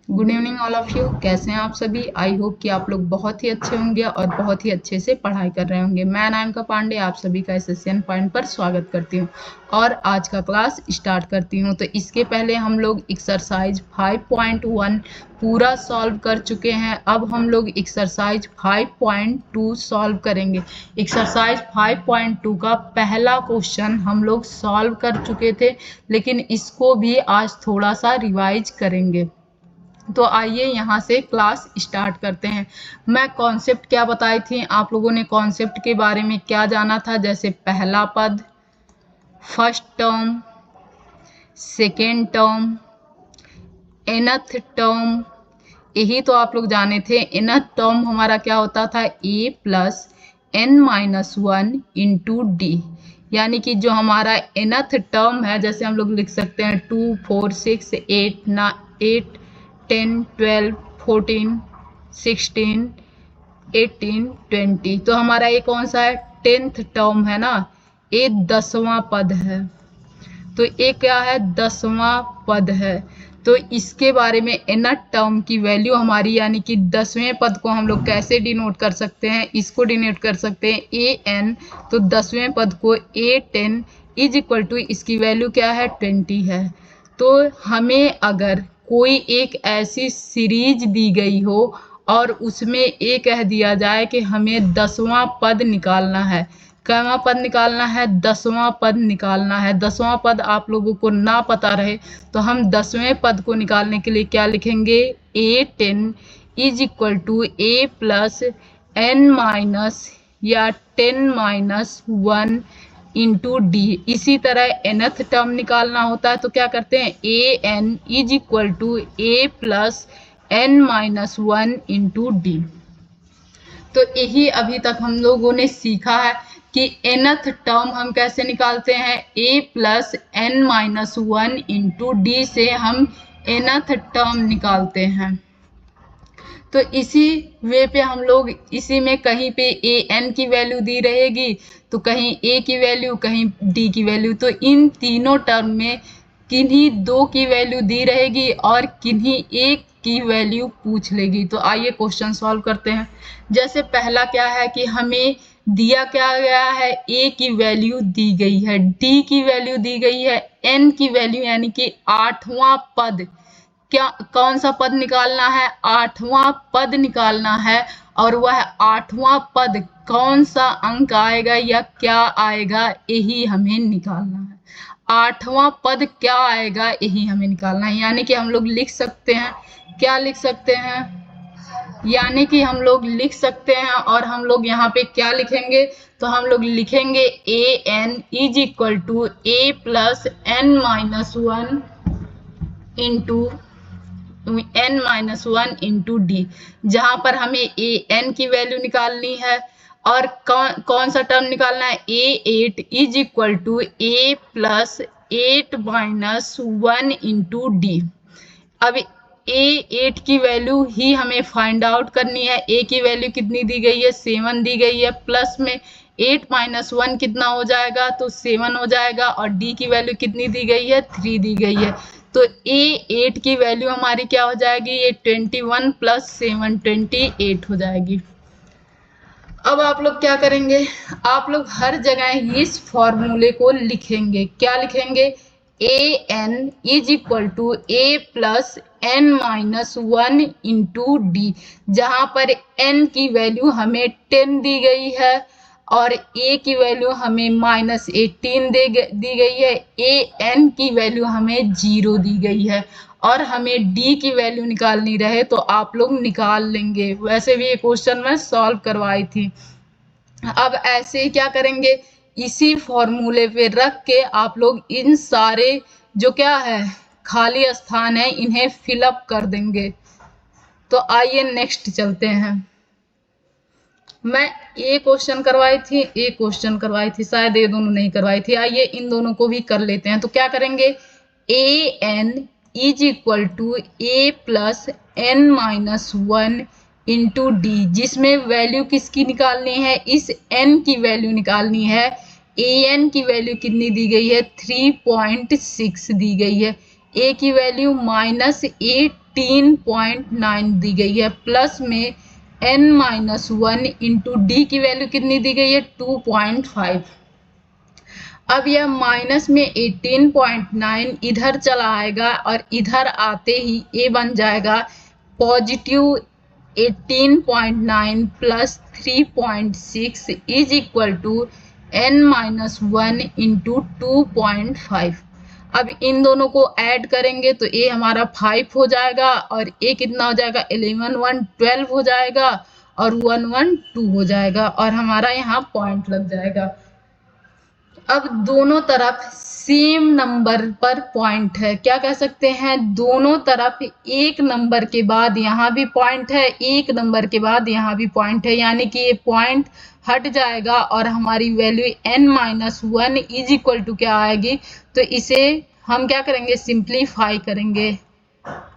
Good evening all of you. कैसे हैं आप सभी? आई होप कि आप लोग बहुत ही अच्छे होंगे और बहुत ही अच्छे से पढ़ाई कर रहे होंगे। मैं नायका पांडे आप सभी का सेशन पॉइंट पर स्वागत करती हूं और आज का क्लास स्टार्ट करती हूं। तो इसके पहले हम लोग एक्सरसाइज 5.1 पूरा सॉल्व कर चुके हैं। अब हम लोग एक्सरसाइज 5.2 सॉल्व करेंगे। एक्सरसाइज 5.2 का पहला क्वेश्चन हम लोग सॉल्व कर चुके थे, लेकिन इसको भी आज थोड़ा सा रिवाइज करेंगे। तो आइए यहाँ से क्लास स्टार्ट करते हैं। मैं कॉन्सेप्ट क्या बताई थी, आप लोगों ने कॉन्सेप्ट के बारे में क्या जाना था? जैसे पहला पद, first term, second term, nth term, यही तो आप लोग जाने थे। nth टर्म हमारा क्या होता था? a plus n minus 1 into D, यानी कि जो हमारा nth टर्म है, जैसे हम लोग लिख सकते हैं 2, 4, 6, 8, 8, 10, 12, 14, 16, 18, 20। तो हमारा ये कौन सा है? 10th टर्म है ना, ये 10वां पद है। तो ये क्या है? 10वां पद है। तो इसके बारे में nth टर्म की वैल्यू हमारी, यानी कि 10वें पद को हम लोग कैसे डिनोट कर सकते हैं? इसको डिनोट कर सकते हैं an। तो 10वें पद को a10 इज इक्वल टू, इसकी वैल्यू क्या है? 20 है। तो हमें अगर कोई एक ऐसी सीरीज दी गई हो और उसमें ये कह दिया जाए कि हमें 10वां पद निकालना है। कैवा पद निकालना है? 10वां पद निकालना है। 10वां पद आप लोगों को ना पता रहे तो हम 10वें पद को निकालने के लिए क्या लिखेंगे? a10 is equal to a plus n minus या 10 माइनस 1 इंटू डी। इसी तरह nth टर्म निकालना होता है तो क्या करते हैं? an is equal to a plus n minus 1 into D. तो यही अभी तक हम लोगों ने सीखा है कि nth टर्म हम कैसे निकालते हैं? a plus n minus 1 into D से हम nth टर्म निकालते हैं। तो इसी वे पे हम लोग, इसी में कहीं पे an की वैल्यू दी रहेगी तो कहीं a की वैल्यू, कहीं d की वैल्यू। तो इन तीनों टर्म में किन्हीं दो की वैल्यू दी रहेगी और किन्हीं एक की वैल्यू पूछ लेगी। तो आइए क्वेश्चन सॉल्व करते हैं। जैसे पहला क्या है कि हमें दिया क्या गया है? a की वैल्यू दी गई है, d की वैल्यू दी गई है, n की वैल्यू यानी कि 8वां पद, क्या कौन सा पद निकालना है? 8वां पद निकालना है। और वह 8वां पद कौन सा अंक आएगा या क्या आएगा, यही हमें निकालना है। 8वां पद क्या आएगा, यही हमें निकालना है। यानी कि हम लोग लिख सकते हैं, क्या लिख सकते हैं? यानी कि हम लोग लिख सकते हैं, और हम लोग यहाँ पे क्या लिखेंगे? तो हम लोग लिखेंगे an is equal to a plus n minus 1 into n minus 1 into D, जहां पर हमें an की वैल्यू निकालनी है और कौन सा टर्म निकालना है? a8 is equal to a plus 8 minus 1 into D. अब a8 की वैल्यू ही हमें फाइंड आउट करनी है। a की वैल्यू कितनी दी गई है? 7 दी गई है। प्लस में 8 माइनस 1 कितना हो जाएगा? तो 7 हो जाएगा। और d की वैल्यू कितनी दी गई है? 3 दी गई है। तो a8 की वैल्यू हमारी क्या हो जाएगी? ये 21 प्लस 7 28 हो जाएगी। अब आप लोग क्या करेंगे? आप लोग हर जगह इस फॉर्मूले को लिखेंगे। क्या लिखेंगे? an is equal to a plus n minus 1 into D, जहां पर n की वैल्यू हमें 10 दी गई है और a की वैल्यू हमें माइनस 18 दी गई है। an की वैल्यू हमें 0 दी गई है और हमें d की वैल्यू निकालनी रहे तो आप लोग निकाल लेंगे। वैसे भी ये क्वेश्चन मैं सॉल्व करवाई थी। अब ऐसे ही क्या करेंगे? इसी फॉर्मूले पे रख के आप लोग इन सारे जो क्या है खाली स्थान है, इन्हें फिलअप कर देंगे। तो आइए नेक्स्ट चलते हैं। मैं ये क्वेश्चन करवाई थी, एक क्वेश्चन करवाई थी, शायद ये दोनों नहीं करवाई थी। आइए इन दोनों को भी कर लेते हैं। तो क्या करेंगे? an is equal to a plus n minus 1 into D, जिसमें वैल्यू किसकी निकालनी है? इस n की वैल्यू निकालनी है। an की वैल्यू कितनी दी गई है? 3.6 दी गई है। a की वैल्यू माइनस 18.9 दी गई है, प्लस में n-1 इंटू डी की वैल्यू कितनी दी गई है 2.5। अब यह माइनस में 18.9 इधर चला आएगा और इधर आते ही ए बन जाएगा positive 18.9 plus 3.6 is equal to n-1 into 2.5। अब इन दोनों को ऐड करेंगे तो ए हमारा 5 हो जाएगा और ए कितना हो जाएगा 11 1 12 हो जाएगा और 1 1 2 हो जाएगा और हमारा यहाँ पॉइंट लग जाएगा। अब दोनों तरफ सेम नंबर पर पॉइंट है, क्या कह सकते हैं, दोनों तरफ एक नंबर के बाद यहाँ भी पॉइंट है, एक नंबर के बाद यहाँ भी पॉइंट है, यानी कि ये पॉइंट हट जाएगा और हमारी value n-1 is equal to क्या आएगी, तो इसे हम क्या करेंगे, सिंप्लीफाई करेंगे।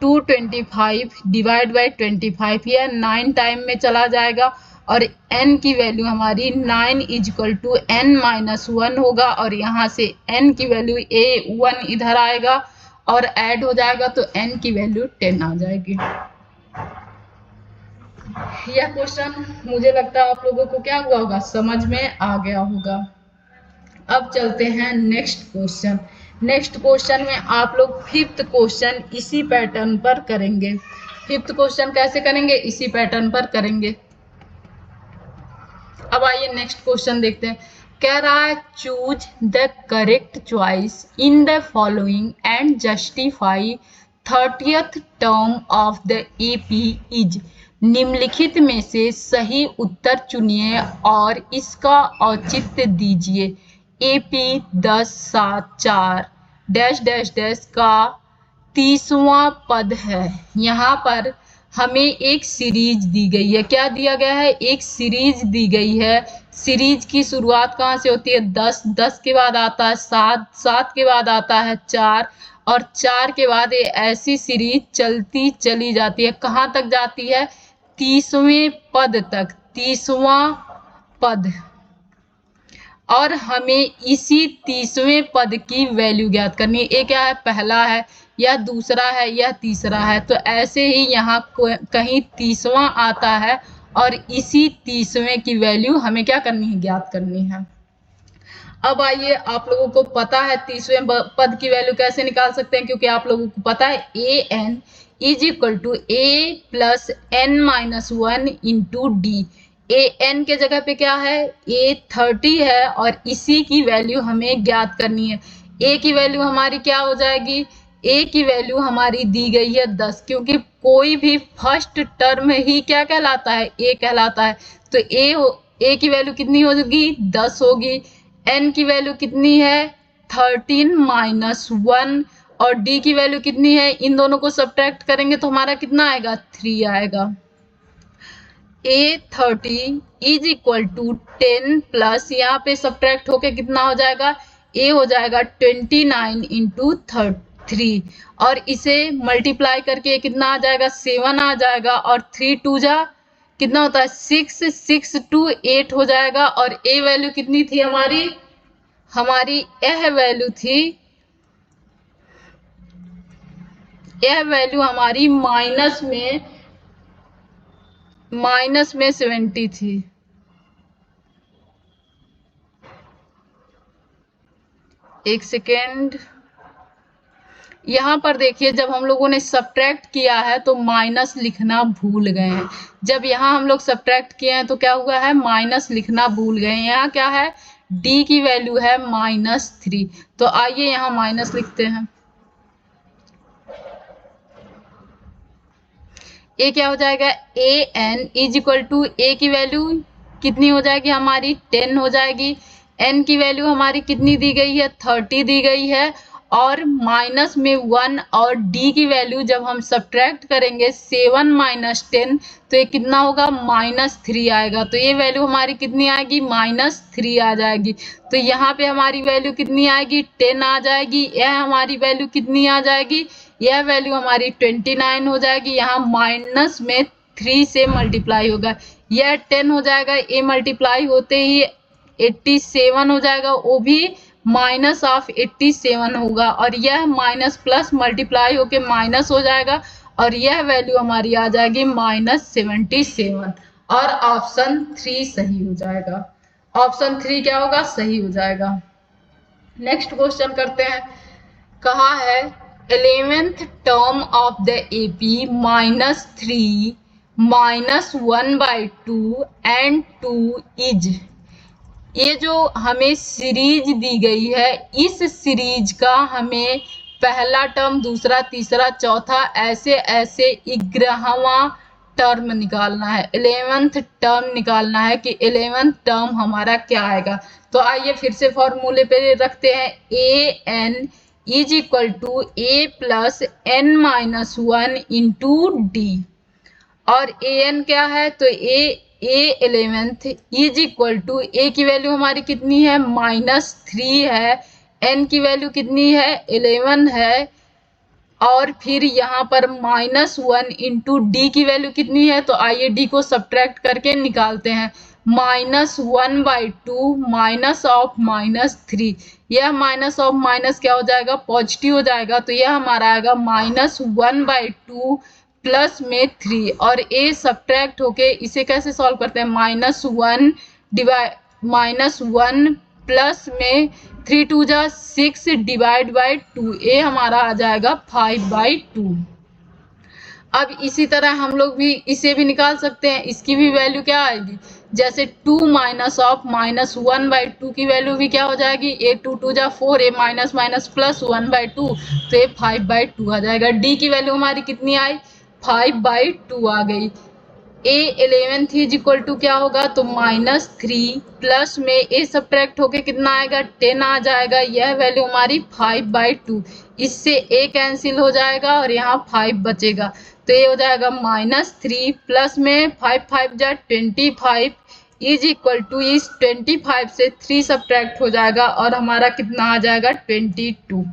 225 डिवाइड बाई 25, यह 9 टाइम में चला जाएगा और n की वैल्यू हमारी 9 इज इक्वल टू n-1 होगा और यहाँ से n की वैल्यू 1 इधर आएगा और ऐड हो जाएगा तो n की वैल्यू 10 आ जाएगी। यह क्वेश्चन मुझे लगता है आप लोगों को क्या हुआ होगा, समझ में आ गया होगा। अब चलते हैं नेक्स्ट क्वेश्चन। नेक्स्ट क्वेश्चन में आप लोग फिफ्थ क्वेश्चन इसी पैटर्न पर करेंगे। फिफ्थ क्वेश्चन कैसे करेंगे, इसी पैटर्न पर करेंगे। अब आइए नेक्स्ट क्वेश्चन देखते हैं। कह रहा है choose the correct choice in the following and justify 30th term of the AP is. निम्नलिखित में से सही उत्तर चुनिए और इसका औचित्य दीजिए। एपी 10/7/4 डैश डैश डैश का 30वां पद है। यहाँ पर हमें एक सीरीज दी गई है, क्या दिया गया है, एक सीरीज दी गई है। सीरीज की शुरुआत कहाँ से होती है, 10, 10 के बाद आता है 7, 7 के बाद आता है 4 और 4 के बाद ये ऐसी सीरीज चलती चली जाती है, कहाँ तक जाती है, 30वें पद तक, 30वां पद। और हमें इसी 30वें पद की वैल्यू ज्ञात करनी है। ये क्या है, पहला है या दूसरा है या तीसरा है, तो ऐसे ही यहाँ कहीं 30वां आता है और इसी 30वें की वैल्यू हमें क्या करनी है, ज्ञात करनी है। अब आइए, आप लोगों को पता है 30वें पद की वैल्यू कैसे निकाल सकते हैं, क्योंकि आप लोगों को पता है an is equal to a plus n-1 into D. an के जगह पे क्या है, a 30 है और इसी की वैल्यू हमें ज्ञात करनी है। a की वैल्यू हमारी क्या हो जाएगी, a की वैल्यू हमारी दी गई है 10, क्योंकि कोई भी फर्स्ट टर्म ही क्या कहलाता है, a कहलाता है। तो a की वैल्यू कितनी होगी, 10 होगी। n की वैल्यू कितनी है, 13 - 1 और d की वैल्यू कितनी है, इन दोनों को सब्ट्रैक्ट करेंगे तो हमारा कितना आएगा, 3 आएगा। a30 is equal to 10 plus यहाँ पे सब्ट्रैक्ट होके कितना हो जाएगा, a हो जाएगा 29 इंटू 3 और इसे मल्टीप्लाई करके कितना आ जाएगा, 7 आ जाएगा और 3 2 जा कितना होता है, 6, 6 2 8 हो जाएगा। और a वैल्यू कितनी थी हमारी यह वैल्यू थी, यह वैल्यू हमारी माइनस में 70 थी। एक सेकेंड, यहाँ पर देखिए जब हम लोगों ने सब्ट्रैक्ट किया है तो माइनस लिखना भूल गए हैं। जब यहाँ हम लोग सब्ट्रैक्ट किए हैं तो क्या हुआ है, माइनस लिखना भूल गए हैं। यहाँ क्या है, d की वैल्यू है -3, तो आइए यहाँ माइनस लिखते हैं। a क्या हो जाएगा, an is equal to a की वैल्यू कितनी हो जाएगी हमारी, 10 हो जाएगी। n की वैल्यू हमारी कितनी दी गई है, 30 दी गई है और माइनस में 1 और d की वैल्यू जब हम सब्ट्रैक्ट करेंगे 7 - 10 तो ये कितना होगा, -3 आएगा। तो ये वैल्यू हमारी कितनी आएगी, -3 आ जाएगी। तो यहाँ पे हमारी वैल्यू कितनी आएगी, 10 आ जाएगी। यह हमारी वैल्यू कितनी आ जाएगी, यह वैल्यू हमारी 29 हो जाएगी। यहाँ माइनस में 3 से मल्टीप्लाई होगा, यह 10 हो जाएगा। ये मल्टीप्लाई होते ही 87 हो जाएगा, वो भी -87 होगा और यह माइनस प्लस मल्टीप्लाई होके माइनस हो जाएगा और यह वैल्यू हमारी आ जाएगी -77 और ऑप्शन 3 सही हो जाएगा। ऑप्शन 3 क्या होगा? सही हो जाएगा। नेक्स्ट क्वेश्चन करते हैं। कहा है 11th term of the AP -3 -1/2 and 2 is. ये जो हमें सीरीज दी गई है, इस सीरीज का हमें पहला टर्म, दूसरा, तीसरा, चौथा ऐसे ऐसे 11वां टर्म निकालना है। 11th टर्म निकालना है कि 11th टर्म हमारा क्या आएगा। तो आइए फिर से फॉर्मूले पे रखते हैं। A N is equal to A plus N minus 1 into D. और ए एन क्या है? तो A 11th is equal to A की वैल्यू हमारी कितनी है? -3 है। एन की वैल्यू कितनी है? 11 है। और फिर यहाँ पर -1 इंटू डी की वैल्यू कितनी है? तो आइए डी को सब्ट्रैक्ट करके निकालते हैं। -1/2 माइनस ऑफ -3, यह माइनस ऑफ माइनस क्या हो जाएगा? पॉजिटिव हो जाएगा। तो यह हमारा आएगा -1/2 प्लस में 3 और ए सब्ट्रैक्ट होके इसे कैसे सॉल्व करते हैं? -1 प्लस में 3 2 जा 6 डिवाइड बाई 2, ए हमारा आ जाएगा 5/2। अब इसी तरह हम लोग भी इसे भी निकाल सकते हैं। इसकी भी वैल्यू क्या आएगी? जैसे 2 माइनस ऑफ -1/2 की वैल्यू भी क्या हो जाएगी? ए 2 2 जा 4, ए माइनस माइनस प्लस 1/2, तो ये 5/2 आ जाएगा। डी की वैल्यू हमारी कितनी आई? 5/2 आ गई। ए 11th इज इक्वल टू क्या होगा? तो -3 प्लस में ए सब्ट्रैक्ट होके कितना आएगा? 10 आ जाएगा। यह वैल्यू हमारी 5/2। इससे ए कैंसिल हो जाएगा और यहाँ 5 बचेगा। तो ये हो जाएगा -3 प्लस में 5 5 जा 25 इज इक्वल टू इस 25 से 3 सब्ट्रैक्ट हो जाएगा और हमारा कितना आ जाएगा? 22।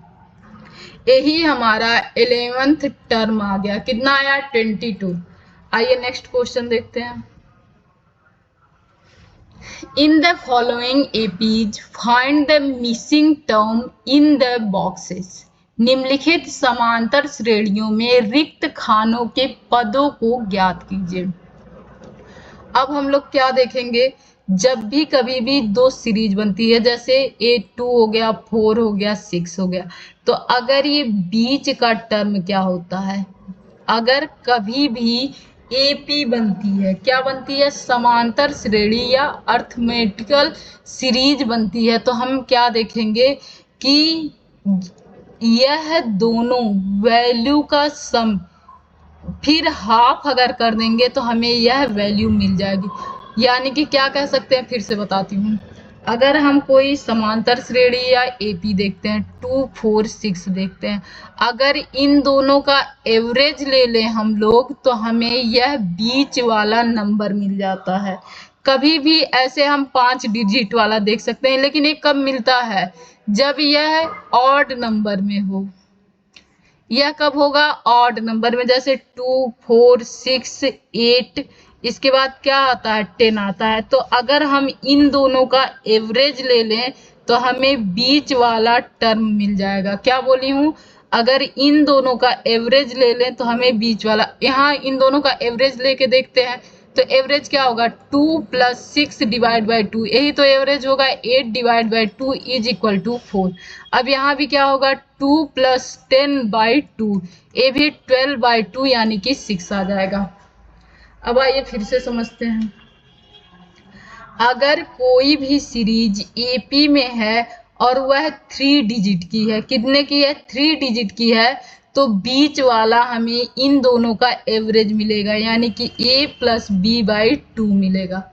यही हमारा 11th टर्म आ गया। कितना आया? 22। आइए नेक्स्ट क्वेश्चन देखते हैं। In the following APs find the missing term in the boxes. निम्नलिखित समांतर श्रेणियों में रिक्त खानों के पदों को ज्ञात कीजिए। अब हम लोग क्या देखेंगे? जब भी कभी भी दो सीरीज बनती है, जैसे A2 हो गया, 4 हो गया, 6 हो गया, तो अगर ये बीच का टर्म क्या होता है? अगर कभी भी एपी बनती है, क्या बनती है? समांतर श्रेणी या अर्थमेटिकल सीरीज बनती है, तो हम क्या देखेंगे कि यह दोनों वैल्यू का सम फिर हाफ अगर कर देंगे तो हमें यह वैल्यू मिल जाएगी। यानी कि क्या कह सकते हैं? फिर से बताती हूँ। अगर हम कोई समांतर श्रेणी या एपी देखते हैं, 2 4 6 देखते हैं, अगर इन दोनों का एवरेज ले लें हम लोग तो हमें यह बीच वाला नंबर मिल जाता है। कभी भी ऐसे हम 5 डिजिट वाला देख सकते हैं, लेकिन ये कब मिलता है? जब यह ऑड नंबर में हो। यह कब होगा? ऑड नंबर में, जैसे 2 4 6 8, इसके बाद क्या आता है? 10 आता है। तो अगर हम इन दोनों का एवरेज ले लें तो हमें बीच वाला टर्म मिल जाएगा। क्या बोली हूँ? अगर इन दोनों का एवरेज ले लें तो हमें बीच वाला, यहाँ इन दोनों का एवरेज लेके देखते हैं तो एवरेज क्या होगा? 2 प्लस 6 डिवाइड बाई 2, यही तो एवरेज होगा। 8 divide by 2 is equal to 4। अब यहाँ भी क्या होगा? 2 प्लस 10/2, ये भी 12/2 यानी कि 6 आ जाएगा। अब आइए फिर से समझते हैं। अगर कोई भी सीरीज एपी में है और वह 3 डिजिट की है, कितने की है? 3 डिजिट की है, तो बीच वाला हमें इन दोनों का एवरेज मिलेगा, यानी कि a प्लस b/2 मिलेगा।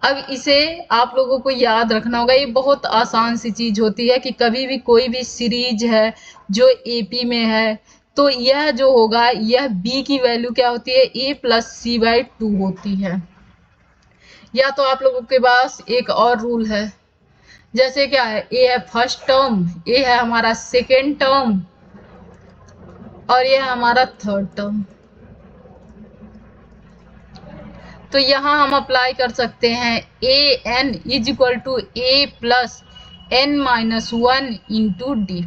अब इसे आप लोगों को याद रखना होगा। ये बहुत आसान सी चीज होती है कि कभी भी कोई भी सीरीज है जो एपी में है, तो यह जो होगा, यह b की वैल्यू क्या होती है? a प्लस c/2 होती है। या तो आप लोगों के पास एक और रूल है, जैसे क्या है? a है फर्स्ट टर्म, a है हमारा सेकेंड टर्म और ये है हमारा थर्ड टर्म। तो यहाँ हम अप्लाई कर सकते हैं A N is equal to A plus N minus 1 into d.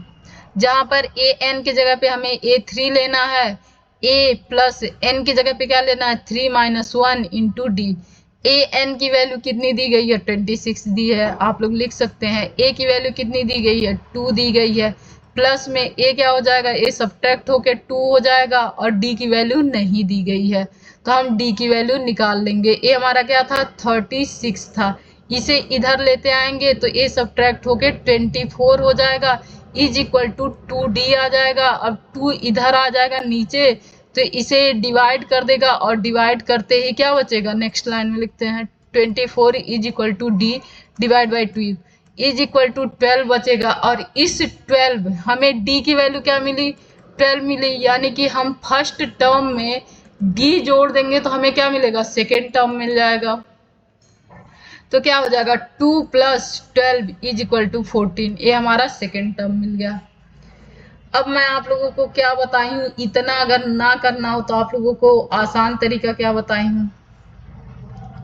जहाँ पर ए एन की जगह पे हमें A3 लेना है, ए प्लस एन की जगह पे क्या लेना है 3 - 1 इंटू डी। ए एन की वैल्यू कितनी दी गई है 26 दी है, आप लोग लिख सकते हैं। ए की वैल्यू कितनी दी गई है 2 दी गई है। प्लस में ए क्या हो जाएगा, ए सब्ट्रैक्ट होके 2 हो जाएगा और डी की वैल्यू नहीं दी गई है तो हम डी की वैल्यू निकाल लेंगे। ए हमारा क्या था 36 था, इसे इधर लेते आएंगे तो ए सब्ट्रैक्ट होके 24 हो जाएगा इज इक्वल टू 2d आ जाएगा। अब 2 इधर आ जाएगा नीचे तो इसे डिवाइड कर देगा और डिवाइड करते ही क्या बचेगा, नेक्स्ट लाइन में लिखते हैं 24 is equal to D divide by 2 is equal to 12 बचेगा। और इस 12 हमें डी की वैल्यू क्या मिली 12 मिली, यानी कि हम फर्स्ट टर्म में डी जोड़ देंगे तो हमें क्या मिलेगा सेकेंड टर्म मिल जाएगा। तो क्या हो जाएगा 2 + 12 इज इक्वल टू 14, ये हमारा सेकेंड टर्म मिल गया। अब मैं आप लोगों को क्या बताई हूँ, इतना अगर ना करना हो तो आप लोगों को आसान तरीका क्या बताई हूँ।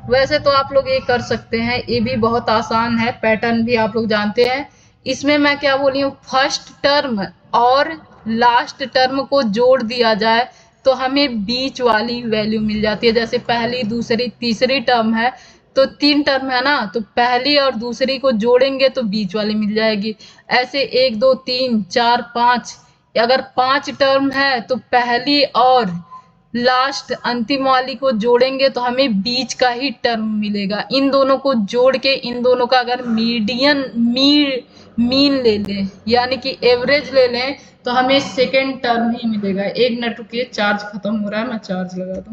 वैसे तो आप लोग ये कर सकते हैं, ये भी बहुत आसान है, पैटर्न भी आप लोग जानते हैं। इसमें मैं क्या बोली हूँ, फर्स्ट टर्म और लास्ट टर्म को जोड़ दिया जाए तो हमें बीच वाली वैल्यू मिल जाती है। जैसे पहली दूसरी तीसरी टर्म है तो 3 टर्म है ना, तो पहली और दूसरी को जोड़ेंगे तो बीच वाली मिल जाएगी। ऐसे 1 2 3 4 5, अगर 5 टर्म है तो पहली और लास्ट अंतिम वाली को जोड़ेंगे तो हमें बीच का ही टर्म मिलेगा। इन दोनों को जोड़ के इन दोनों का अगर मीन ले लें यानी कि एवरेज ले लें तो हमें सेकेंड टर्म ही मिलेगा। 1 मिनट रुकिए, चार्ज खत्म हो रहा है, मैं चार्ज लगा दूं।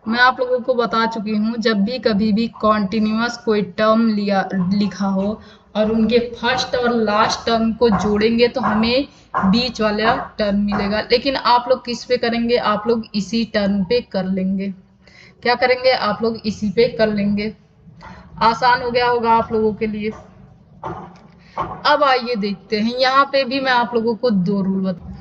मैं आप लोगों को बता चुकी हूँ, जब भी कभी भी कॉन्टिन्यूअस कोई टर्म लिखा हो और उनके फर्स्ट और लास्ट टर्म को जोड़ेंगे तो हमें बीच वाला टर्म मिलेगा। लेकिन आप लोग किस पे करेंगे, आप लोग इसी टर्म पे कर लेंगे। क्या करेंगे, आप लोग इसी पे कर लेंगे। आसान हो गया होगा आप लोगों के लिए। अब आइए देखते हैं, यहाँ पे भी मैं आप लोगों को 2 रूल बता।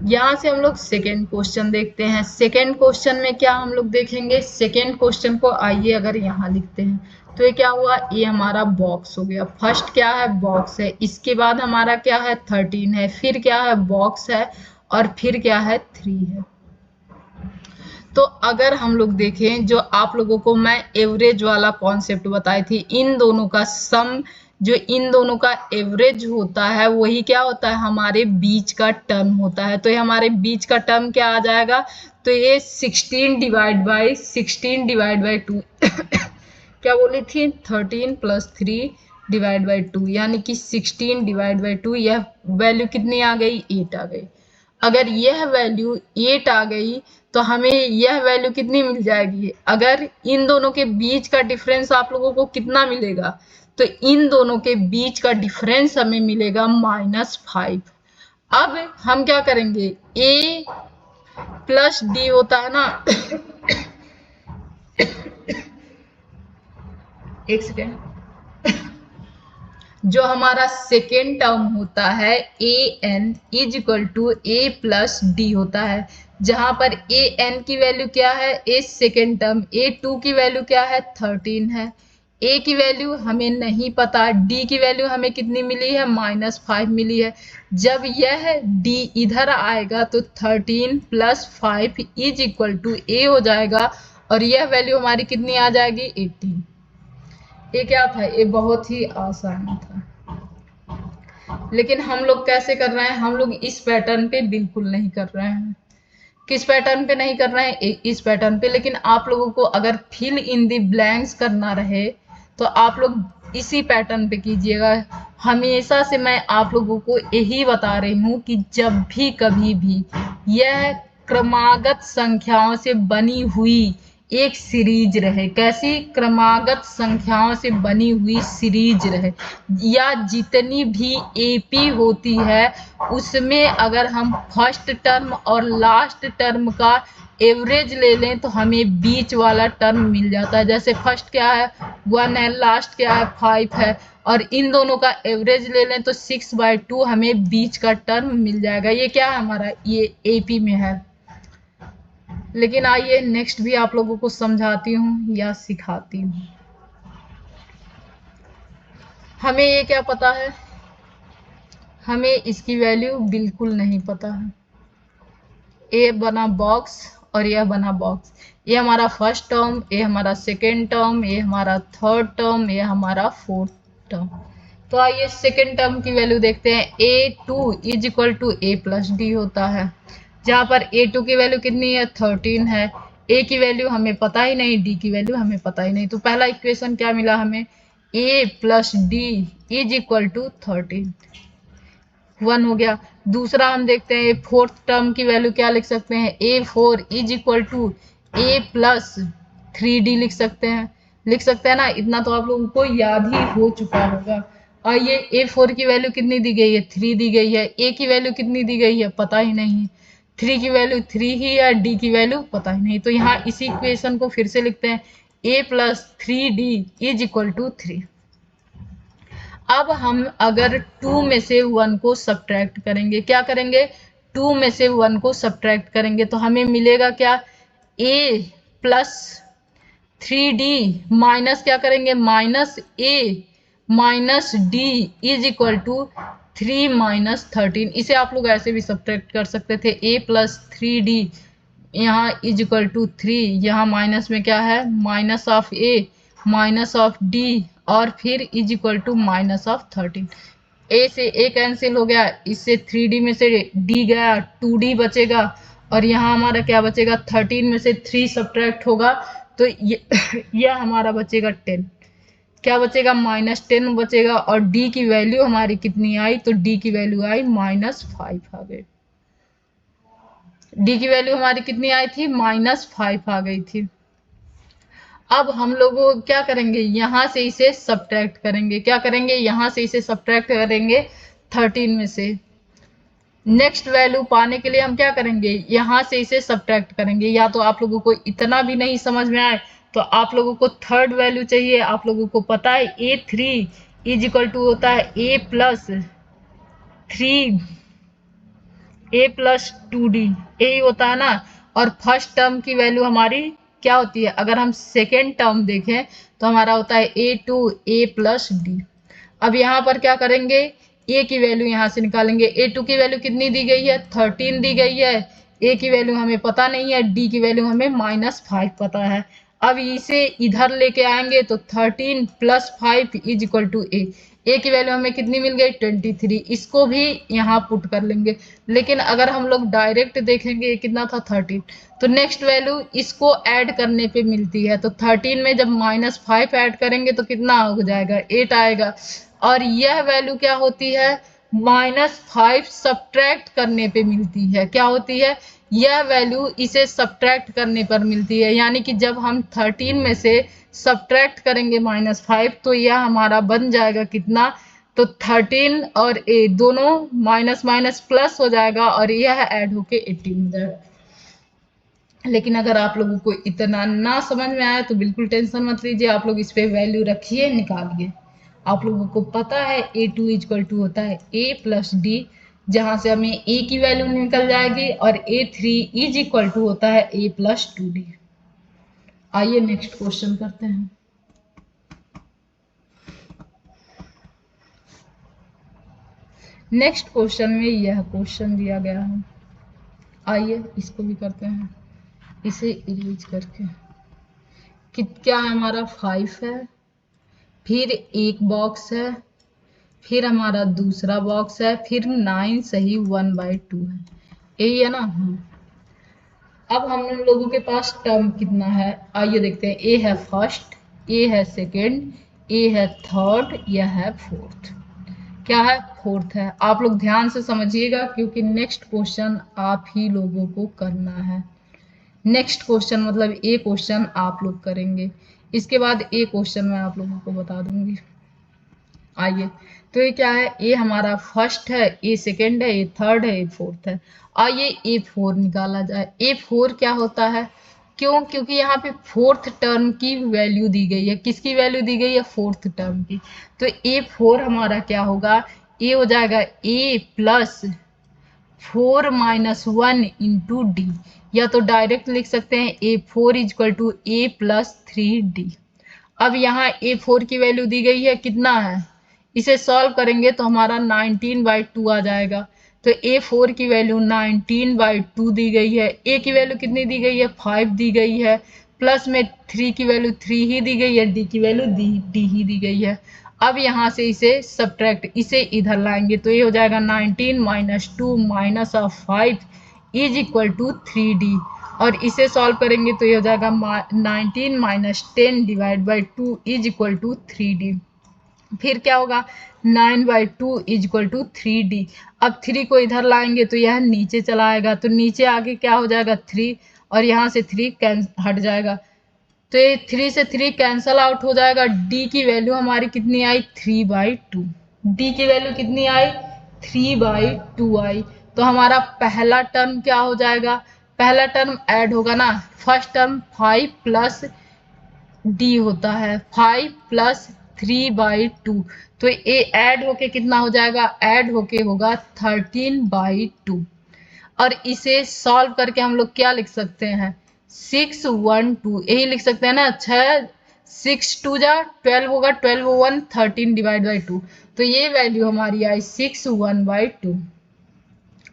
यहाँ से हम लोग सेकेंड क्वेश्चन देखते हैं। सेकेंड क्वेश्चन में क्या हम लोग देखेंगे, सेकेंड क्वेश्चन को आइए अगर यहाँ लिखते हैं तो ये क्या हुआ, ये हमारा बॉक्स हो गया। फर्स्ट क्या है, बॉक्स है, इसके बाद हमारा क्या है 13 है, फिर क्या है बॉक्स है और फिर क्या है 3 है। तो अगर हम लोग देखें, जो आप लोगों को मैं एवरेज वाला कॉन्सेप्ट बताई थी, इन दोनों का सम, जो इन दोनों का एवरेज होता है वही क्या होता है, हमारे बीच का टर्म होता है। तो ये हमारे बीच का टर्म क्या आ जाएगा, तो ये 16 डिवाइड बाई 2 क्या बोली थी 13 + 3 डिवाइड बाई 2, यानी कि 16 डिवाइड बाई 2। यह वैल्यू कितनी आ गई 8 आ गई। अगर यह वैल्यू 8 आ गई तो हमें यह वैल्यू कितनी मिल जाएगी, अगर इन दोनों के बीच का डिफरेंस आप लोगों को कितना मिलेगा, तो इन दोनों के बीच का डिफरेंस हमें मिलेगा -5। अब हम क्या करेंगे, a + d होता है ना एक सेकेंड, जो हमारा सेकेंड टर्म होता है an is equal to a + d होता है, जहां पर an की वैल्यू क्या है, a सेकेंड टर्म, a2 की वैल्यू क्या है 13 है, a की वैल्यू हमें नहीं पता, d की वैल्यू हमें कितनी मिली है -5 मिली है। जब यह d इधर आएगा तो 13 + 5 इज इक्वल टू a हो जाएगा और यह वैल्यू हमारी कितनी आ जाएगी 18। ये क्या था, ये बहुत ही आसान था। लेकिन हम लोग कैसे कर रहे हैं, हम लोग इस पैटर्न पे बिल्कुल नहीं कर रहे हैं। किस पैटर्न पे नहीं कर रहे हैं, इस पैटर्न पे। लेकिन आप लोगों को अगर फिल इन द ब्लैंक्स करना रहे तो आप लोग इसी पैटर्न पे कीजिएगा। हमेशा से मैं आप लोगों को यही बता रही हूँ कि जब भी कभी भी यह क्रमागत संख्याओं से बनी हुई एक सीरीज रहे, कैसी, क्रमागत संख्याओं से बनी हुई सीरीज रहे, या जितनी भी एपी होती है उसमें अगर हम फर्स्ट टर्म और लास्ट टर्म का एवरेज ले लें तो हमें बीच वाला टर्म मिल जाता है। जैसे फर्स्ट क्या है 1 है, लास्ट क्या है 5 है, और इन दोनों का एवरेज ले लें तो 6/2 हमें बीच का टर्म मिल जाएगा। ये क्या है हमारा, ये एपी में है। लेकिन आइए नेक्स्ट भी आप लोगों को समझाती हूँ या सिखाती हूँ। हमें ये क्या पता है, हमें इसकी वैल्यू बिल्कुल नहीं पता है। ए बना बॉक्स और यह बना बॉक्स। ये हमारा फर्स्ट टर्म, ये हमारा सेकेंड टर्म, ये हमारा थर्ड टर्म, ये हमारा फोर्थ टर्म। तो आइए सेकेंड टर्म की वैल्यू देखते हैं। a2 is equal to a plus D होता है, जहां पर a2 की वैल्यू कितनी है 13 है, a की वैल्यू हमें पता ही नहीं, d की वैल्यू हमें पता ही नहीं। तो पहला इक्वेशन क्या मिला हमें, a plus D is equal to 13, 1 हो गया। दूसरा हम देखते हैं फोर्थ टर्म की वैल्यू क्या लिख सकते हैं, a4 is equal to a plus 3d लिख सकते हैं ना। इतना तो आप लोगों को याद ही हो चुका होगा। और ये a4 की वैल्यू कितनी दी गई है 3 दी गई है, a की वैल्यू कितनी दी गई है पता ही नहीं, 3 की वैल्यू 3 ही है, d की वैल्यू पता ही नहीं। तो यहाँ इसी इक्वेशन को फिर से लिखते हैं, a plus 3d is equal to 3। अब हम अगर 2 में से 1 को सब्ट्रैक्ट करेंगे, क्या करेंगे 2 में से 1 को सब्ट्रैक्ट करेंगे तो हमें मिलेगा क्या, a प्लस 3d माइनस क्या करेंगे minus a minus D is equal to 3 minus 13। इसे आप लोग ऐसे भी सब्ट्रैक्ट कर सकते थे, a प्लस 3d यहाँ इज इक्वल टू 3, यहाँ माइनस में क्या है minus of a minus of d और फिर is equal to minus of 13। a से a कैंसिल हो गया, इससे 3d में से d गया, 2d बचेगा, और यहाँ हमारा क्या बचेगा 13 में से 3 सब्ट्रैक्ट होगा तो यह हमारा बचेगा 10। क्या बचेगा -10 बचेगा, और d की वैल्यू हमारी कितनी आई, तो d की वैल्यू आई -5 आ गई। d की वैल्यू हमारी कितनी आई थी -5 आ गई थी। अब हम लोग क्या करेंगे, यहां से इसे सब्ट्रैक्ट करेंगे, क्या करेंगे यहां से इसे सब्ट्रैक्ट करेंगे 13 में से। नेक्स्ट वैल्यू पाने के लिए हम क्या करेंगे, यहां से इसे सब्ट्रैक्ट करेंगे। या तो आप लोगों को इतना भी नहीं समझ में आए तो आप लोगों को थर्ड वैल्यू चाहिए। आप लोगों को पता है a3 इज इक्वल टू होता है a plus 3 a plus 2d, यही होता है ना। और फर्स्ट टर्म की वैल्यू हमारी क्या होती है, अगर हम सेकेंड टर्म देखें तो हमारा होता है a2 a प्लस डी। अब यहाँ पर क्या करेंगे, a की वैल्यू यहाँ से निकालेंगे। a2 की वैल्यू कितनी दी गई है 13 दी गई है, a की वैल्यू हमें पता नहीं है, d की वैल्यू हमें -5 पता है। अब इसे इधर लेके आएंगे तो 13 plus 5 is equal to a की वैल्यू हमें कितनी मिल गई 23, इसको भी यहाँ पुट कर लेंगे। लेकिन अगर हम लोग डायरेक्ट देखेंगे ये कितना था 13, तो नेक्स्ट वैल्यू इसको ऐड करने पे मिलती है। तो 13 में जब -5 ऐड करेंगे तो कितना हो जाएगा 8 आएगा। और यह वैल्यू क्या होती है -5 सब्ट्रैक्ट करने पे मिलती है। क्या होती है, यह वैल्यू इसे सब्ट्रैक्ट करने पर मिलती है। यानी कि जब हम 13 में से सब्ट्रैक्ट करेंगे -5 तो यह हमारा बन जाएगा कितना, तो 13 और a दोनों माइनस माइनस प्लस हो जाएगा और यह ऐड होके 18 हो जाएगा। लेकिन अगर आप लोगों को इतना ना समझ में आया तो बिल्कुल टेंशन मत लीजिए, आप लोग इस पे वैल्यू रखिए निकालिए। आप लोगों को पता है a2 इक्वल टू होता है a प्लस डी, जहां से हमें a की वैल्यू निकल जाएगी, और a3 इज इक्वल टू होता है a प्लस 2d। आइए नेक्स्ट क्वेश्चन करते हैं। नेक्स्ट क्वेश्चन में यह क्वेश्चन दिया गया है, आइए इसको भी करते हैं, इसे इरेज करके। क्या हमारा 5 है, फिर एक बॉक्स है, फिर हमारा दूसरा बॉक्स है, फिर 9 सही 1/2 है, यही है ना। अब हम लोगों के पास टर्म कितना है, आइए देखते हैं। ए है फर्स्ट, ए है सेकेंड, ए है थर्ड, यह है फोर्थ। क्या है फोर्थ है। आप लोग ध्यान से समझिएगा क्योंकि नेक्स्ट क्वेश्चन आप ही लोगों को करना है। नेक्स्ट क्वेश्चन मतलब ए क्वेश्चन आप लोग करेंगे, इसके बाद ए क्वेश्चन मैं आप लोगों को बता दूंगी। आइए, तो ये क्या है, ए हमारा फर्स्ट है, ए सेकेंड है, ए थर्ड है, ए फोर्थ है। आइए ए फोर निकाला जाए। ए फोर क्या होता है, क्यों, क्योंकि यहाँ पे फोर्थ टर्म की वैल्यू दी गई है। किसकी वैल्यू दी गई है, फोर्थ टर्म की। तो ए फोर हमारा क्या होगा, ए हो जाएगा ए प्लस 4 - 1 इंटू डी, या तो डायरेक्ट लिख सकते हैं a four is equal to A plus 3d। अब यहाँ ए फोर की वैल्यू दी गई है, कितना है, इसे सॉल्व करेंगे तो हमारा 19/2 आ जाएगा। तो ए फोर की वैल्यू 19/2 दी गई है। ए की वैल्यू कितनी दी गई है, 5 दी गई है, प्लस में 3 की वैल्यू 3 ही दी गई है, डी की वैल्यू डी ही दी गई है। अब यहाँ से इसे सब्ट्रैक्ट, इसे इधर लाएंगे तो ये हो जाएगा 19 - 2 -5 इज इक्वल टू 3d। और इसे सॉल्व करेंगे तो ये हो जाएगा 19 - 10 divide by 2 is equal to 3d। फिर क्या होगा, 9/2 इज इक्वल टू 3d। अब 3 को इधर लाएंगे तो यह नीचे चला आएगा, तो नीचे आगे क्या हो जाएगा 3, और यहाँ से 3 हट जाएगा, तो ये 3 से 3 कैंसल आउट हो जाएगा। d की वैल्यू हमारी कितनी आई, 3/2। d की वैल्यू कितनी आई, 3/2 आई। तो हमारा पहला टर्म क्या हो जाएगा, पहला टर्म ऐड होगा ना, फर्स्ट टर्म 5 प्लस डी होता है, 5 प्लस 3/2, तो ये ऐड होके कितना हो जाएगा, ऐड होके होगा 13/2। और इसे सॉल्व करके हम लोग क्या लिख सकते हैं, 612 यही लिख सकते हैं ना। 6 2 जा 12 होगा, 12 1 13 डिवाइड बाई 2, तो ये वैल्यू हमारी आई 6/2।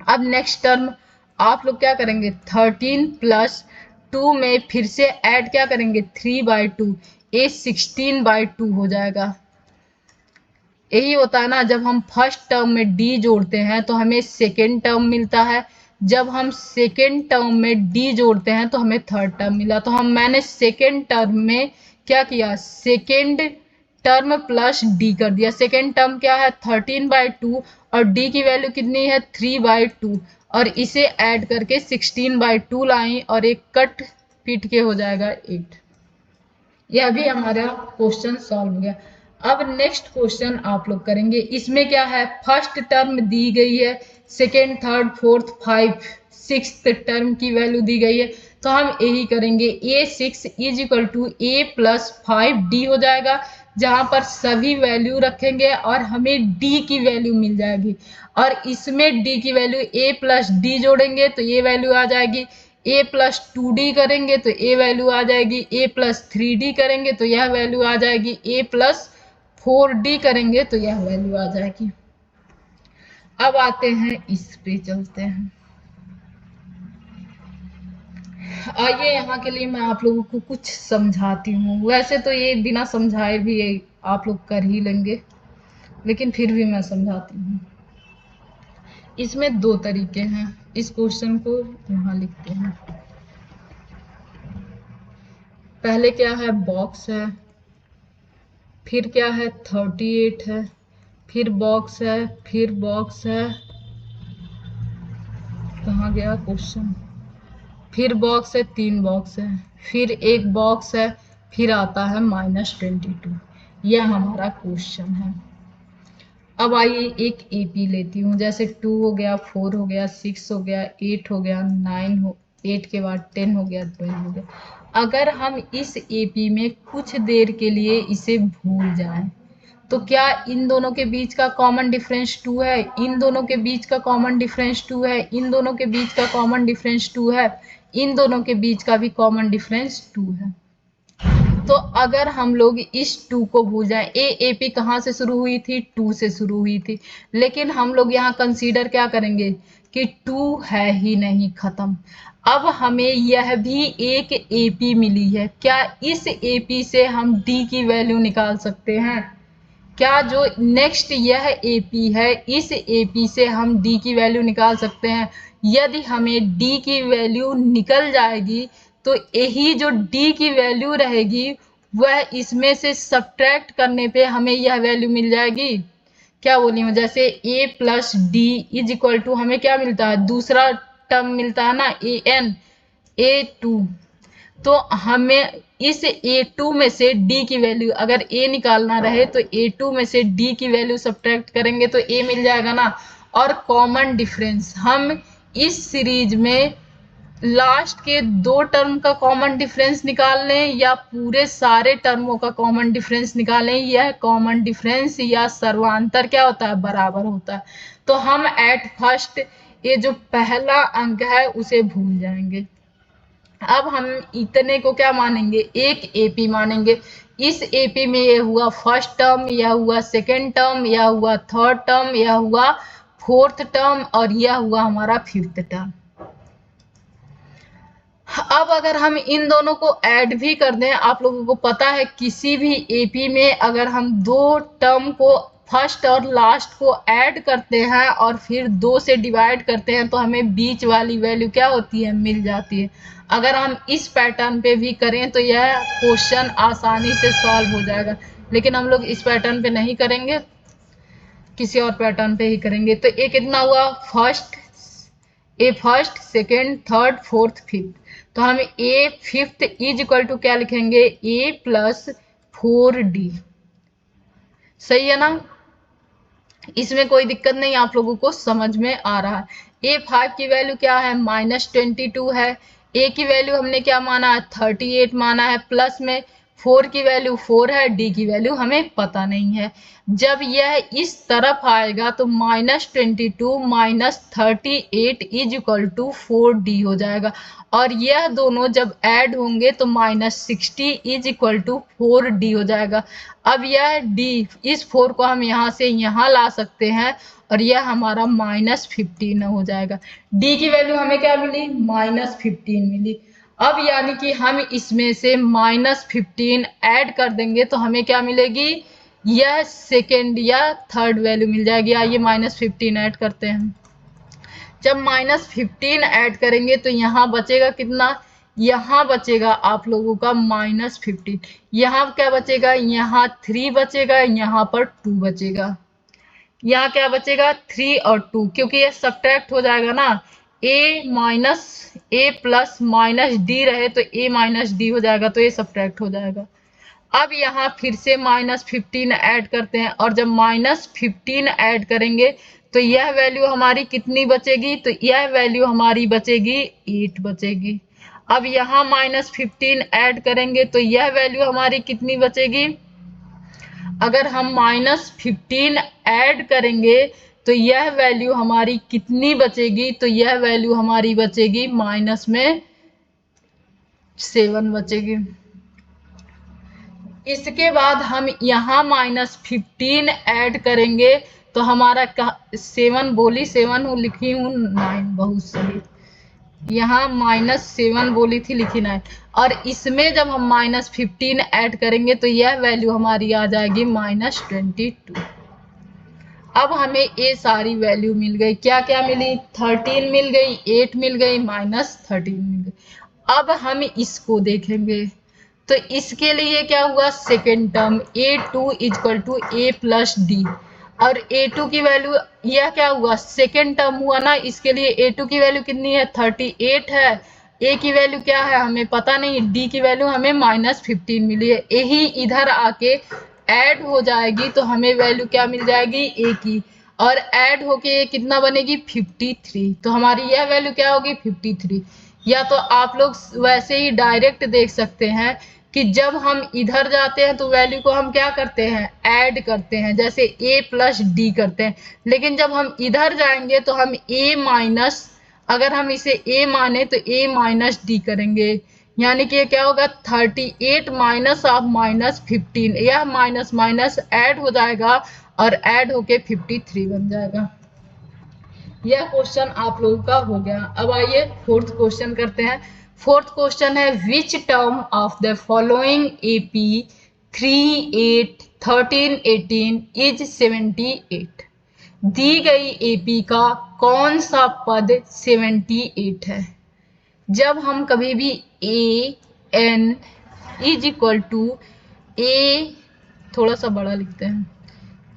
अब नेक्स्ट टर्म आप लोग क्या करेंगे, 13 प्लस 2 में फिर से ऐड क्या करेंगे, 3/2, ये 16/2 हो जाएगा। यही होता है ना, जब हम फर्स्ट टर्म में डी जोड़ते हैं तो हमें सेकेंड टर्म मिलता है, जब हम सेकेंड टर्म में डी जोड़ते हैं तो हमें थर्ड टर्म मिला। तो मैंने सेकेंड टर्म में क्या किया, सेकेंड टर्म प्लस डी कर दिया। सेकेंड टर्म क्या है, 13/2, और डी की वैल्यू कितनी है, 3/2, और इसे ऐड करके 16/2 लाई, और एक कट पीट के हो जाएगा 8। यह भी हमारा क्वेश्चन सॉल्व हो गया। अब नेक्स्ट क्वेश्चन आप लोग करेंगे। इसमें क्या है, फर्स्ट टर्म दी गई है, second third fourth 5 sixth term की वैल्यू दी गई है, तो हम यही करेंगे, a6 is equal to a plus 5d हो जाएगा, जहां पर सभी वैल्यू रखेंगे और हमें d की वैल्यू मिल जाएगी। और इसमें d की वैल्यू a प्लस डी जोड़ेंगे तो ये वैल्यू आ जाएगी, a प्लस 2d करेंगे तो a वैल्यू आ जाएगी, a प्लस 3d करेंगे तो यह वैल्यू आ जाएगी, a प्लस 4d करेंगे तो यह वैल्यू आ जाएगी। अब आते हैं, इस पे चलते हैं। आइए यहाँ के लिए मैं आप लोगों को कुछ समझाती हूँ। वैसे तो ये बिना समझाए भी ये आप लोग कर ही लेंगे, लेकिन फिर भी मैं समझाती हूँ। इसमें 2 तरीके हैं, इस क्वेश्चन को यहाँ लिखते हैं। पहले क्या है, बॉक्स है, फिर क्या है 38 है, फिर बॉक्स है, फिर बॉक्स है, कहाँ गया क्वेश्चन, फिर बॉक्स है, 3 बॉक्स है, फिर एक बॉक्स है, फिर आता है -22। यह हमारा क्वेश्चन है। अब आइए एक एपी लेती हूँ, जैसे 2 हो गया, 4 हो गया, 6 हो गया, 8 हो गया, 9 हो, 8 के बाद 10 हो गया, 12 हो गया। अगर हम इस एपी में कुछ देर के लिए इसे भूल जाएं, तो क्या इन दोनों के बीच का कॉमन डिफरेंस 2 है, इन दोनों के बीच का कॉमन डिफरेंस 2 है, इन दोनों के बीच का कॉमन डिफरेंस 2 है, इन दोनों के बीच का भी कॉमन डिफरेंस 2 है। तो अगर हम लोग इस 2 को भूल जाएं, एपी कहाँ से शुरू हुई थी, 2 से शुरू हुई थी, लेकिन हम लोग यहाँ कंसीडर क्या करेंगे कि 2 है ही नहीं, खत्म। अब हमें यह भी एक एपी मिली है, क्या इस एपी से हम डी की वैल्यू निकाल सकते हैं, क्या जो नेक्स्ट यह एपी है, इस एपी से हम डी की वैल्यू निकाल सकते हैं। यदि हमें डी की वैल्यू निकल जाएगी तो यही जो डी की वैल्यू रहेगी वह इसमें से सब्ट्रैक्ट करने पे हमें यह वैल्यू मिल जाएगी। क्या बोली हूँ, जैसे a plus D is equal to हमें क्या मिलता है, दूसरा टर्म मिलता है ना, an a2, तो हमें इस A2 में से D की वैल्यू, अगर A निकालना रहे तो A2 में से D की वैल्यू सब्ट्रैक्ट करेंगे तो A मिल जाएगा ना। और कॉमन डिफरेंस, हम इस सीरीज में लास्ट के 2 टर्म का कॉमन डिफरेंस निकाल लें या पूरे सारे टर्मों का कॉमन डिफरेंस निकालें, यह कॉमन डिफरेंस या सर्वांतर क्या होता है, बराबर होता है। तो हम एट फर्स्ट ये जो पहला अंक है उसे भूल जाएंगे। अब हम इतने को क्या मानेंगे, एक एपी मानेंगे। इस एपी में ये हुआ फर्स्ट टर्म, यह हुआ सेकेंड टर्म, यह हुआ थर्ड टर्म, यह हुआ फोर्थ टर्म और यह हुआ हमारा फिफ्थ टर्म। अब अगर हम इन दोनों को ऐड भी कर दें, आप लोगों को पता है किसी भी एपी में अगर हम 2 टर्म को फर्स्ट और लास्ट को ऐड करते हैं और फिर 2 से डिवाइड करते हैं तो हमें बीच वाली वैल्यू क्या होती है, मिल जाती है। अगर हम इस पैटर्न पे भी करें तो यह क्वेश्चन आसानी से सॉल्व हो जाएगा, लेकिन हम लोग इस पैटर्न पे नहीं करेंगे, किसी और पैटर्न पे ही करेंगे। तो ये कितना हुआ, first second third fourth fifth. तो हम A fifth is equal to क्या लिखेंगे, ए प्लस 4d। सही है ना, इसमें कोई दिक्कत नहीं, आप लोगों को समझ में आ रहा है। A5 की वैल्यू क्या है, -22 है। A की वैल्यू हमने क्या माना है, 38 माना है। प्लस में 4 की वैल्यू 4 है, D की वैल्यू हमें पता नहीं है। जब यह इस तरफ आएगा तो -22 -38 इज इक्वल टू 4D हो जाएगा। और यह दोनों जब ऐड होंगे तो -60 इज इक्वल टू 4D हो जाएगा। अब यह D, इस 4 को हम यहाँ से यहाँ ला सकते हैं और यह हमारा -15 हो जाएगा। D की वैल्यू हमें क्या मिली, -15 मिली। अब यानी कि हम इसमें से -15 ऐड कर देंगे तो हमें क्या मिलेगी, यह सेकेंड या थर्ड वैल्यू मिल जाएगी। आइए -15 ऐड करते हैं। जब -15 ऐड करेंगे तो यहाँ बचेगा कितना, यहाँ बचेगा आप लोगों का -15। यहाँ क्या बचेगा, यहाँ 3 बचेगा, यहाँ पर 2 बचेगा। यहाँ क्या बचेगा, 3 और 2, क्योंकि ये सब्ट्रैक्ट हो जाएगा ना। a प्लस -d रहे तो a -d हो जाएगा, तो ये सब्ट्रैक्ट हो जाएगा। अब यहाँ फिर से -15 ऐड करते हैं और जब -15 ऐड करेंगे तो यह वैल्यू हमारी कितनी बचेगी, तो यह वैल्यू हमारी बचेगी 8 बचेगी। अब यहाँ -15 ऐड करेंगे तो यह वैल्यू हमारी कितनी बचेगी, अगर हम -15 ऐड करेंगे तो यह वैल्यू हमारी कितनी बचेगी, तो यह वैल्यू हमारी बचेगी -7 बचेगी। इसके बाद हम यहाँ -15 ऐड करेंगे तो हमारा 7 बोली, 7 लिखी हूँ 9, बहुत सही। यहाँ -7 बोली थी, लिखी 9। और इसमें जब हम -15 ऐड करेंगे तो यह वैल्यू हमारी आ जाएगी -22। अब हमें ये सारी वैल्यू मिल गई, क्या क्या मिली, 13 मिल गई, 8 मिल गई, -13 मिल गई। अब हम इसको देखेंगे तो इसके लिए क्या हुआ, second term A2 equal to A plus D। और A2 की वैल्यू, यह क्या हुआ, सेकेंड टर्म हुआ ना, इसके लिए A2 की वैल्यू कितनी है, 38 है। A की वैल्यू क्या है हमें पता नहीं, D की वैल्यू हमें -15 मिली है। यही इधर आके ऐड हो जाएगी तो हमें वैल्यू क्या मिल जाएगी, A की। और ऐड होके कितना बनेगी, 53। तो हमारी यह वैल्यू क्या होगी, 53। या तो आप लोग वैसे ही डायरेक्ट देख सकते हैं कि जब हम इधर जाते हैं तो वैल्यू को हम क्या करते हैं, ऐड करते हैं, जैसे A प्लस D करते हैं। लेकिन जब हम इधर जाएंगे तो हम A माइनस, अगर हम इसे A माने तो A माइनस D करेंगे। यानी कि ये क्या होगा, 38 माइनस ऑफ -15, यह माइनस माइनस ऐड हो जाएगा और ऐड होके 53 बन जाएगा। यह क्वेश्चन आप लोगों का हो गया। अब आइए फोर्थ क्वेश्चन करते हैं। फोर्थ क्वेश्चन है, which term of the following AP 3, 8, 13, 18 is 78। दी गई AP का कौन सा पद 78 है। जब हम कभी भी AN is equal to A, थोड़ा सा बड़ा लिखते हैं,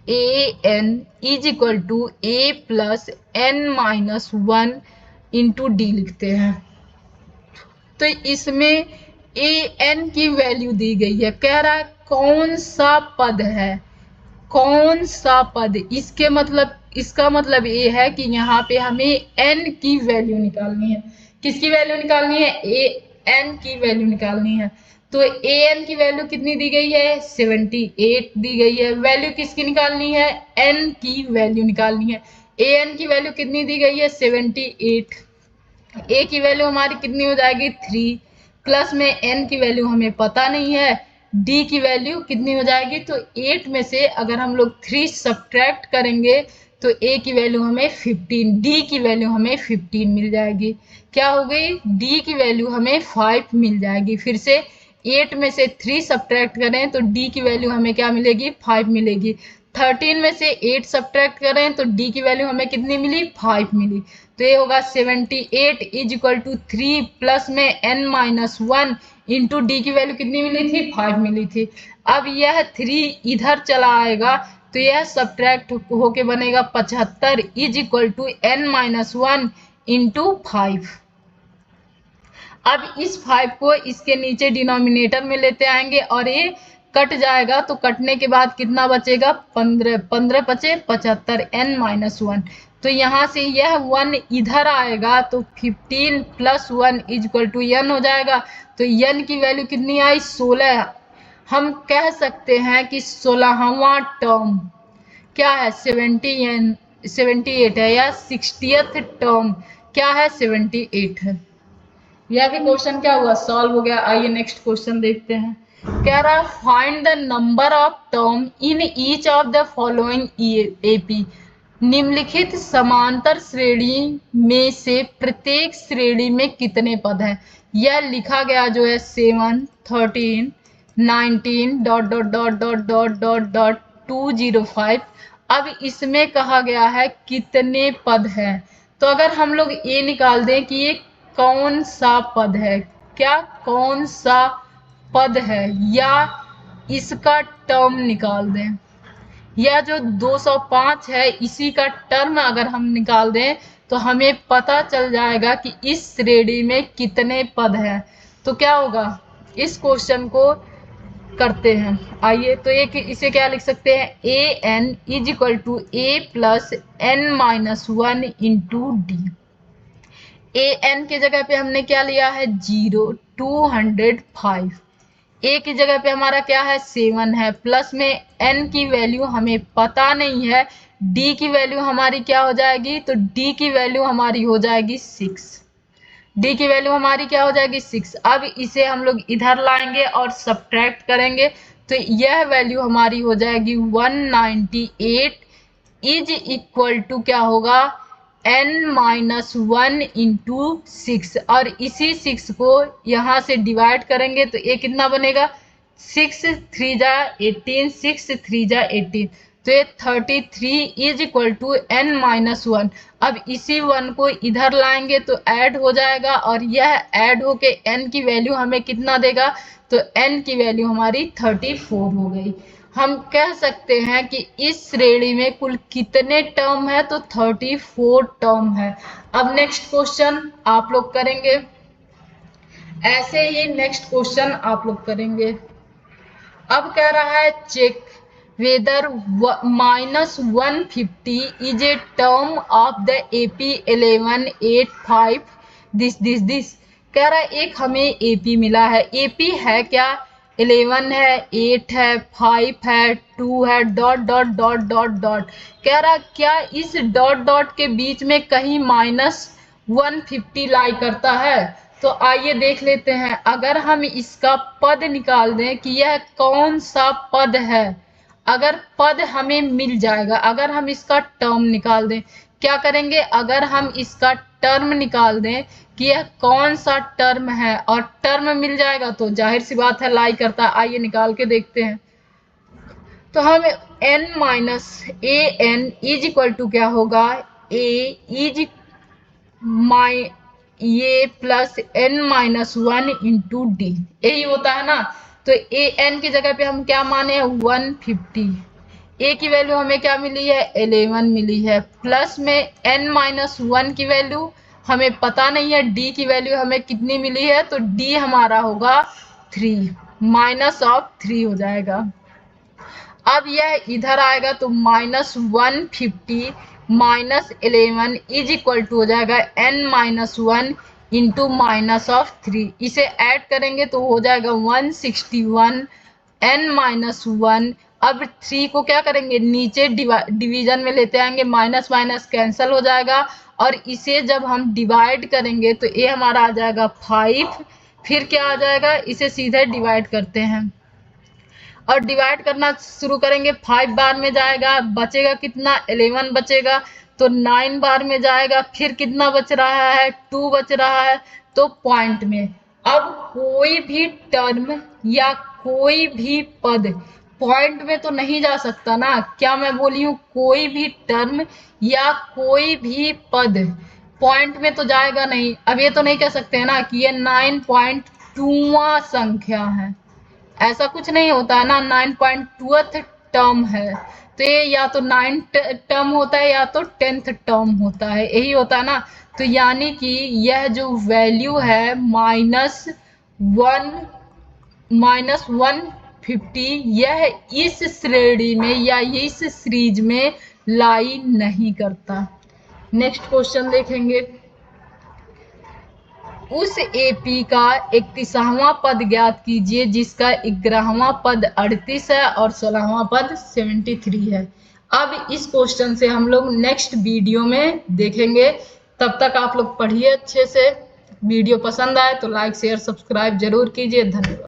AN is equal to A plus N-1 into D लिखते हैं। तो इसमें ए एन की वैल्यू दी गई है। कह रहा है कौन सा पद है, कौन सा पद, इसके मतलब, इसका मतलब ये है कि यहाँ पे हमें एन की वैल्यू निकालनी है। किसकी वैल्यू निकालनी है? ए एन की वैल्यू निकालनी है। तो ए एन की वैल्यू कितनी दी गई है? 78 दी गई है। वैल्यू किसकी निकालनी है? एन की वैल्यू निकालनी है। ए एन की वैल्यू कितनी दी गई है? 78। ए की वैल्यू हमारी कितनी हो जाएगी? 3 प्लस में एन की वैल्यू हमें पता नहीं है, डी की वैल्यू कितनी हो जाएगी? तो 8 में से अगर हम लोग 3 सब्ट्रैक्ट करेंगे तो ए की वैल्यू हमें 15, डी की वैल्यू हमें 15 मिल जाएगी। क्या हो गई? डी की वैल्यू हमें 5 मिल जाएगी। फिर से 8 में से 3 सब्ट्रैक्ट करें तो डी की वैल्यू हमें क्या मिलेगी? 5 मिलेगी। 13 में से 8 सब्ट्रैक्ट करें तो डी की वैल्यू हमें कितनी मिली? 5 मिली। तो ये होगा 78 इज इक्वल टू 3 प्लस में n माइनस 1 इंटू डी की वैल्यू कितनी मिली थी? 5 मिली थी। अब यह 3 इधर चला आएगा तो यह सब्ट्रैक्ट होके बनेगा 75 is equal to n minus 1 into 5। अब इस 5 को इसके नीचे डिनोमिनेटर में लेते आएंगे और ये कट जाएगा तो कटने के बाद कितना बचेगा? 15, 15 बचे 75 n माइनस 1। तो यहाँ से यह 1 इधर आएगा तो 15 plus 1 is equal to n हो जाएगा। तो n की वैल्यू कितनी आई? 16। हम कह सकते हैं कि 16वां टर्म क्या है? 78 है, या 60th टर्म क्या है? 78 है। यह भी क्वेश्चन क्या हुआ? सॉल्व हो गया। आइए नेक्स्ट क्वेश्चन देखते हैं। कह रहा है find the number of term in each of the following AP. निम्नलिखित समांतर श्रेणी में से प्रत्येक श्रेणी में कितने पद हैं? यह लिखा गया जो है 7, 13, 19 dot dot dot dot dot dot dot 205। अब इसमें कहा गया है कितने पद हैं। तो अगर हम लोग ये निकाल दें कि ये कौन सा पद है, क्या कौन सा पद है, या इसका टर्म निकाल दें, यह जो 205 है इसी का टर्म अगर हम निकाल दें तो हमें पता चल जाएगा कि इस श्रेणी में कितने पद हैं। तो क्या होगा? इस क्वेश्चन को करते हैं। आइए तो एक इसे क्या लिख सकते हैं? A N is equal to A plus N minus 1 into d. A n की जगह पे हमने क्या लिया है? 0, 205। ए की जगह पे हमारा क्या है? 7 है, प्लस में एन की वैल्यू हमें पता नहीं है, डी की वैल्यू हमारी क्या हो जाएगी? तो डी की वैल्यू हमारी हो जाएगी 6। डी की वैल्यू हमारी क्या हो जाएगी? 6। अब इसे हम लोग इधर लाएंगे और सब्ट्रैक्ट करेंगे तो यह वैल्यू हमारी हो जाएगी 198 इज इक्वल टू क्या होगा? n minus 1 into 6। और इसी 6 को यहाँ से डिवाइड करेंगे तो ये कितना बनेगा? 6 3 जा 18, 6 3 जा 18। तो ये 33 is equal to n minus 1। अब इसी 1 को इधर लाएंगे तो ऐड हो जाएगा और यह ऐड होके n की वैल्यू हमें कितना देगा? तो n की वैल्यू हमारी 34 हो गई। हम कह सकते हैं कि इस श्रेणी में कुल कितने टर्म है? तो 34 टर्म है। अब नेक्स्ट क्वेश्चन आप लोग करेंगे, ऐसे ही नेक्स्ट क्वेश्चन आप लोग करेंगे। अब कह रहा है check whether -150 is a term of the AP 1185 this. कह रहा है एक हमें एपी मिला है। एपी है क्या? 11 है, 8 है, 5 है, 2 है, dot dot dot dot dot. कह रहा क्या इस डॉट डॉट के बीच में कहीं -150 लाई करता है? तो आइए देख लेते हैं। अगर हम इसका पद निकाल दें कि यह कौन सा पद है, अगर पद हमें मिल जाएगा। अगर हम इसका टर्म निकाल दें, क्या करेंगे? अगर हम इसका टर्म निकाल दें कि यह कौन सा टर्म है और टर्म मिल जाएगा तो जाहिर सी बात है लाई करता है। आइए निकाल के देखते हैं। तो हम n minus A N is equal to क्या होगा? ए इज माइ ये plus n minus 1 into D, यही होता है ना। तो ए एन की जगह पे हम क्या माने? 150। ए की वैल्यू हमें क्या मिली है? 11 मिली है, प्लस में n माइनस 1 की वैल्यू हमें पता नहीं है डी की वैल्यू हमें कितनी मिली है, तो डी हमारा होगा 3, -3 हो जाएगा। अब यह इधर आएगा तो -150 -11 इज इक्वल टू हो जाएगा n-1 इंटू -3। इसे ऐड करेंगे तो हो जाएगा 161 n-1। अब 3 को क्या करेंगे, नीचे डिवीजन में लेते आएंगे, माइनस माइनस कैंसल हो जाएगा, और इसे जब हम डिवाइड करेंगे तो ये हमारा आ जाएगा 5। फिर क्या आ जाएगा, इसे सीधे डिवाइड करते हैं और डिवाइड करना शुरू करेंगे। 5 बार में जाएगा, बचेगा कितना, 11 बचेगा। तो 9 बार में जाएगा, फिर कितना बच रहा है, 2 बच रहा है, तो पॉइंट में। अब कोई भी टर्म या कोई भी पद पॉइंट में तो नहीं जा सकता ना। क्या मैं बोली हूँ, कोई भी टर्म या कोई भी पद पॉइंट में तो जाएगा नहीं। अब ये तो नहीं कह सकते हैं ना कि ये 9.2वां संख्या है, ऐसा कुछ नहीं होता है ना। 9.2th टर्म है, तो ये या तो 9th टर्म होता है या तो 10th टर्म होता है, यही होता है ना। तो यानी कि यह जो वैल्यू है -150, यह इस श्रेणी में या इस सीरीज में लाई नहीं करता। नेक्स्ट क्वेश्चन देखेंगे। उस एपी का 31वां पद ज्ञात कीजिए जिसका 11वां पद 38 है और 16वां पद 73 है। अब इस क्वेश्चन से हम लोग नेक्स्ट वीडियो में देखेंगे। तब तक आप लोग पढ़िए अच्छे से। वीडियो पसंद आए तो लाइक शेयर सब्सक्राइब जरूर कीजिए। धन्यवाद।